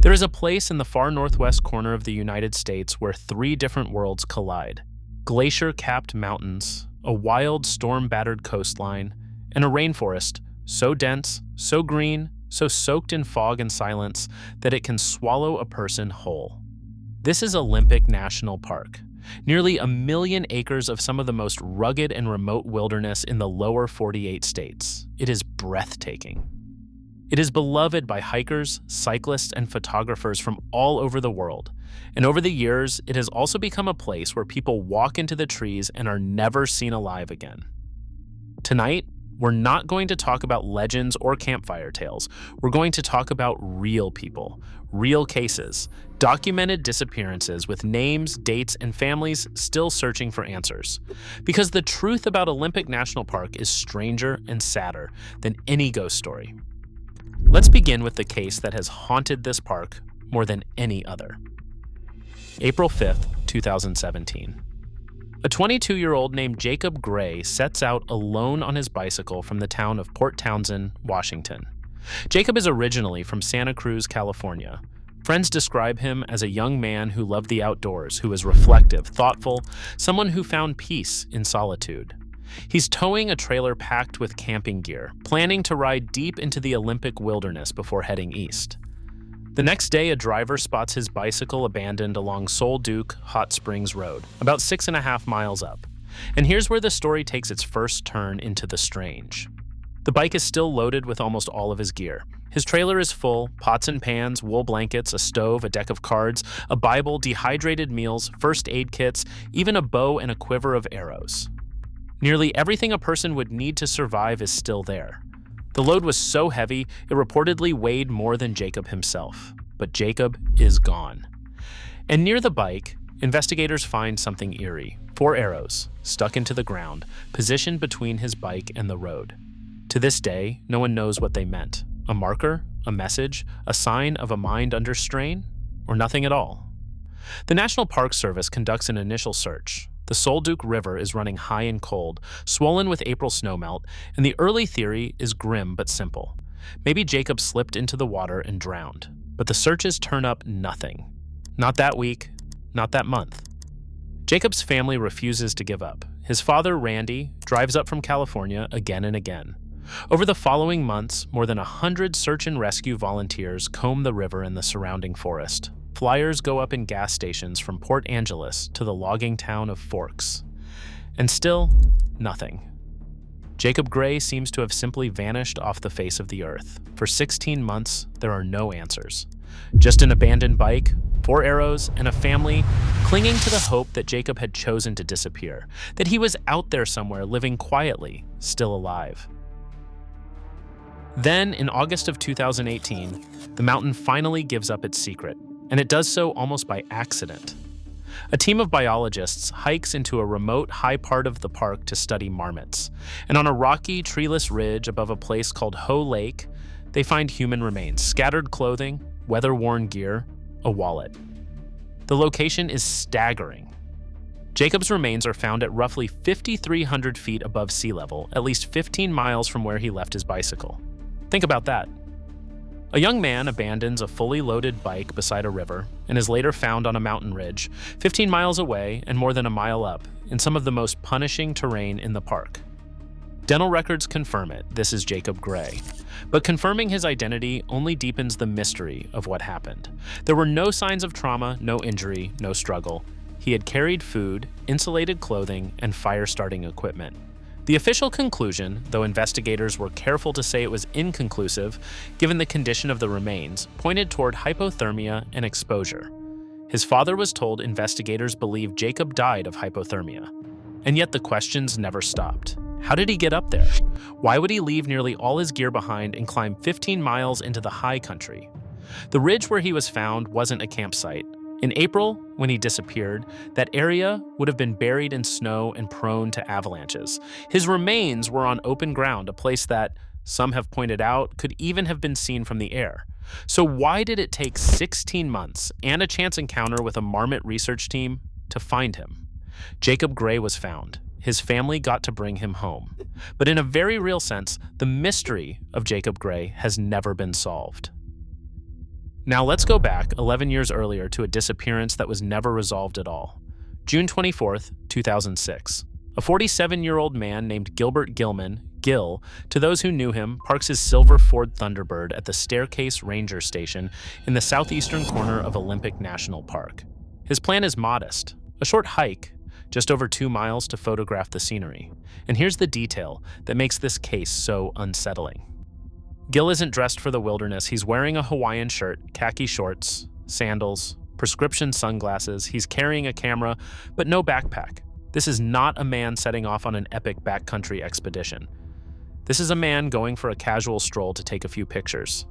There is a place in the far northwest corner of the United States where three different worlds collide: glacier-capped mountains, a wild storm-battered coastline, and a rainforest so dense, so green, so soaked in fog and silence that it can swallow a person whole. This is Olympic National Park, nearly 1 million acres of some of the most rugged and remote wilderness in the lower 48 states. It is breathtaking. It is beloved by hikers, cyclists, and photographers from all over the world. And over the years, it has also become a place where people walk into the trees and are never seen alive again. Tonight, we're not going to talk about legends or campfire tales. We're going to talk about real people, real cases, documented disappearances with names, dates, and families still searching for answers. Because the truth about Olympic National Park is stranger and sadder than any ghost story. Let's begin with the case that has haunted this park more than any other. April 5th, 2017. A 22-year-old named Jacob Gray sets out alone on his bicycle from the town of Port Townsend, Washington. Jacob is originally from Santa Cruz, California. Friends describe him as a young man who loved the outdoors, who was reflective, thoughtful, someone who found peace in solitude. He's towing a trailer packed with camping gear, planning to ride deep into the Olympic wilderness before heading east. The next day, a driver spots his bicycle abandoned along Sol Duc Hot Springs Road, about 6.5 miles up. And here's where the story takes its first turn into the strange. The bike is still loaded with almost all of his gear. His trailer is full: pots and pans, wool blankets, a stove, a deck of cards, a Bible, dehydrated meals, first aid kits, even a bow and a quiver of arrows. Nearly everything a person would need to survive is still there. The load was so heavy, it reportedly weighed more than Jacob himself. But Jacob is gone. And near the bike, investigators find something eerie: 4 arrows stuck into the ground, positioned between his bike and the road. To this day, no one knows what they meant. A marker? A message? A sign of a mind under strain? Or nothing at all? The National Park Service conducts an initial search. The Sol Duc River is running high and cold, swollen with April snowmelt, and the early theory is grim but simple. Maybe Jacob slipped into the water and drowned. But the searches turn up nothing. Not that week, not that month. Jacob's family refuses to give up. His father, Randy, drives up from California again and again. Over the following months, more than 100 search and rescue volunteers comb the river and the surrounding forest. Flyers go up in gas stations from Port Angeles to the logging town of Forks. And still, nothing. Jacob Gray seems to have simply vanished off the face of the earth. For 16 months, there are no answers. Just an abandoned bike, 4 arrows, and a family clinging to the hope that Jacob had chosen to disappear, that he was out there somewhere living quietly, still alive. Then, in August of 2018, the mountain finally gives up its secret, and it does so almost by accident. A team of biologists hikes into a remote high part of the park to study marmots, and on a rocky, treeless ridge above a place called Ho Lake, they find human remains, scattered clothing, weather-worn gear, a wallet. The location is staggering. Jacob's remains are found at roughly 5,300 feet above sea level, at least 15 miles from where he left his bicycle. Think about that. A young man abandons a fully loaded bike beside a river and is later found on a mountain ridge, 15 miles away and more than a mile up, in some of the most punishing terrain in the park. Dental records confirm it. This is Jacob Gray. But confirming his identity only deepens the mystery of what happened. There were no signs of trauma, no injury, no struggle. He had carried food, insulated clothing, and fire-starting equipment. The official conclusion, though investigators were careful to say it was inconclusive, given the condition of the remains, pointed toward hypothermia and exposure. His father was told investigators believed Jacob died of hypothermia. And yet the questions never stopped. How did he get up there? Why would he leave nearly all his gear behind and climb 15 miles into the high country? The ridge where he was found wasn't a campsite. In April, when he disappeared, that area would have been buried in snow and prone to avalanches. His remains were on open ground, a place that, some have pointed out, could even have been seen from the air. So why did it take 16 months and a chance encounter with a marmot research team to find him? Jacob Gray was found. His family got to bring him home. But in a very real sense, the mystery of Jacob Gray has never been solved. Now let's go back 11 years earlier to a disappearance that was never resolved at all. June 24th, 2006. A 47-year-old man named Gilbert Gilman, Gil, to those who knew him, parks his silver Ford Thunderbird at the Staircase Ranger Station in the southeastern corner of Olympic National Park. His plan is modest, a short hike, just over 2 miles to photograph the scenery. And here's the detail that makes this case so unsettling. Gil isn't dressed for the wilderness. He's wearing a Hawaiian shirt, khaki shorts, sandals, prescription sunglasses. He's carrying a camera, but no backpack. This is not a man setting off on an epic backcountry expedition. This is a man going for a casual stroll to take a few pictures.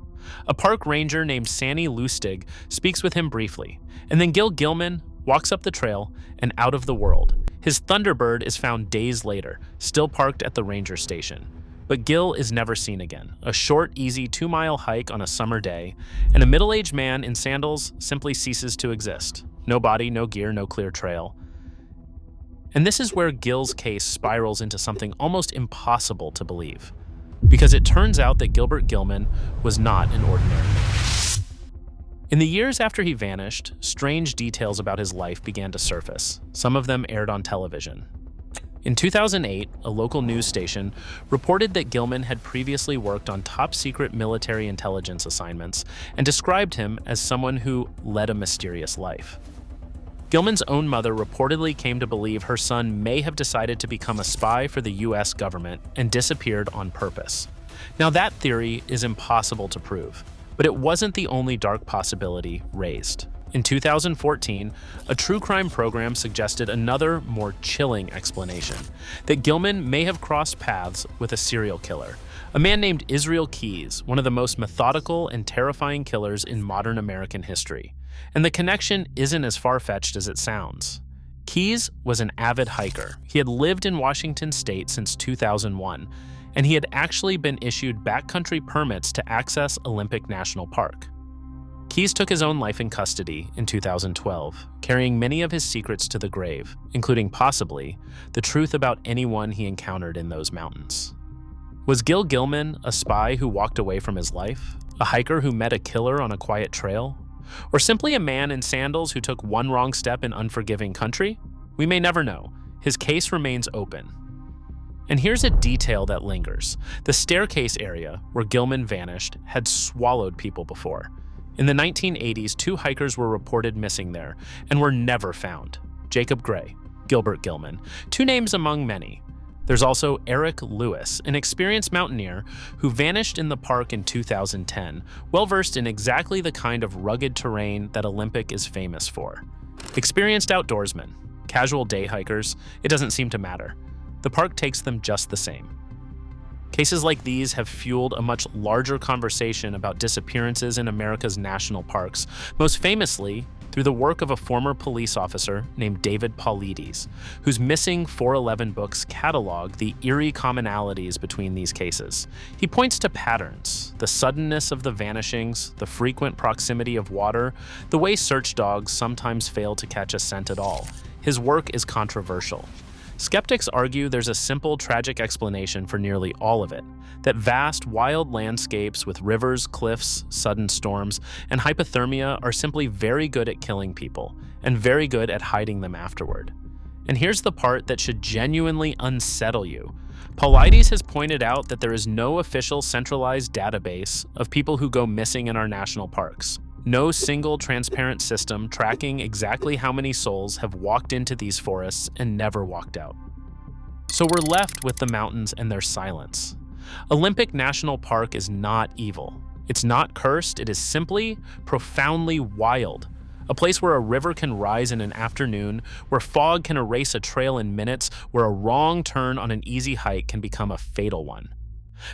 A park ranger named Sandy Lustig speaks with him briefly, and then Gil Gilman walks up the trail and out of the world. His Thunderbird is found days later, still parked at the ranger station. But Gil is never seen again. A short, easy 2-mile hike on a summer day, and a middle-aged man in sandals simply ceases to exist. No body, no gear, no clear trail. And this is where Gil's case spirals into something almost impossible to believe. Because it turns out that Gilbert Gilman was not an ordinary man. In the years after he vanished, strange details about his life began to surface. Some of them aired on television. In 2008, a local news station reported that Gilman had previously worked on top-secret military intelligence assignments and described him as someone who led a mysterious life. Gilman's own mother reportedly came to believe her son may have decided to become a spy for the US government and disappeared on purpose. Now, that theory is impossible to prove, but it wasn't the only dark possibility raised. In 2014, a true crime program suggested another, more chilling explanation, that Gilman may have crossed paths with a serial killer, a man named Israel Keyes, one of the most methodical and terrifying killers in modern American history. And the connection isn't as far-fetched as it sounds. Keyes was an avid hiker. He had lived in Washington state since 2001, and he had actually been issued backcountry permits to access Olympic National Park. Keyes took his own life in custody in 2012, carrying many of his secrets to the grave, including possibly the truth about anyone he encountered in those mountains. Was Gil Gilman a spy who walked away from his life? A hiker who met a killer on a quiet trail? Or simply a man in sandals who took one wrong step in unforgiving country? We may never know. His case remains open. And here's a detail that lingers. The Staircase area, where Gilman vanished, had swallowed people before. In the 1980s, 2 hikers were reported missing there and were never found. Jacob Gray, Gilbert Gilman, 2 names among many. There's also Eric Lewis, an experienced mountaineer who vanished in the park in 2010, well-versed in exactly the kind of rugged terrain that Olympic is famous for. Experienced outdoorsmen, casual day hikers, it doesn't seem to matter. The park takes them just the same. Cases like these have fueled a much larger conversation about disappearances in America's national parks, most famously through the work of a former police officer named David Paulides, whose Missing 411 books catalog the eerie commonalities between these cases. He points to patterns, the suddenness of the vanishings, the frequent proximity of water, the way search dogs sometimes fail to catch a scent at all. His work is controversial. Skeptics argue there's a simple, tragic explanation for nearly all of it, that vast, wild landscapes with rivers, cliffs, sudden storms, and hypothermia are simply very good at killing people, and very good at hiding them afterward. And here's the part that should genuinely unsettle you. Paulides has pointed out that there is no official centralized database of people who go missing in our national parks. No single transparent system tracking exactly how many souls have walked into these forests and never walked out. So we're left with the mountains and their silence. Olympic National Park is not evil. It's not cursed. It is simply profoundly wild. A place where a river can rise in an afternoon, where fog can erase a trail in minutes, where a wrong turn on an easy hike can become a fatal one.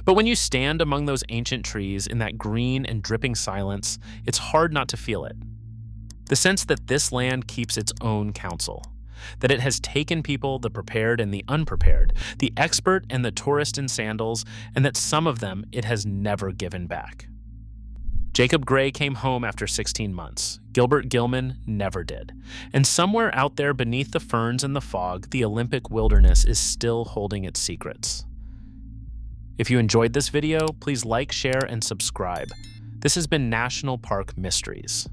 But when you stand among those ancient trees in that green and dripping silence, it's hard not to feel it. The sense that this land keeps its own counsel, that it has taken people, the prepared and the unprepared, the expert and the tourist in sandals, and that some of them it has never given back. Jacob Gray came home after 16 months. Gilbert Gilman never did. And somewhere out there beneath the ferns and the fog, the Olympic wilderness is still holding its secrets. If you enjoyed this video, please like, share, and subscribe. This has been National Park Mysteries.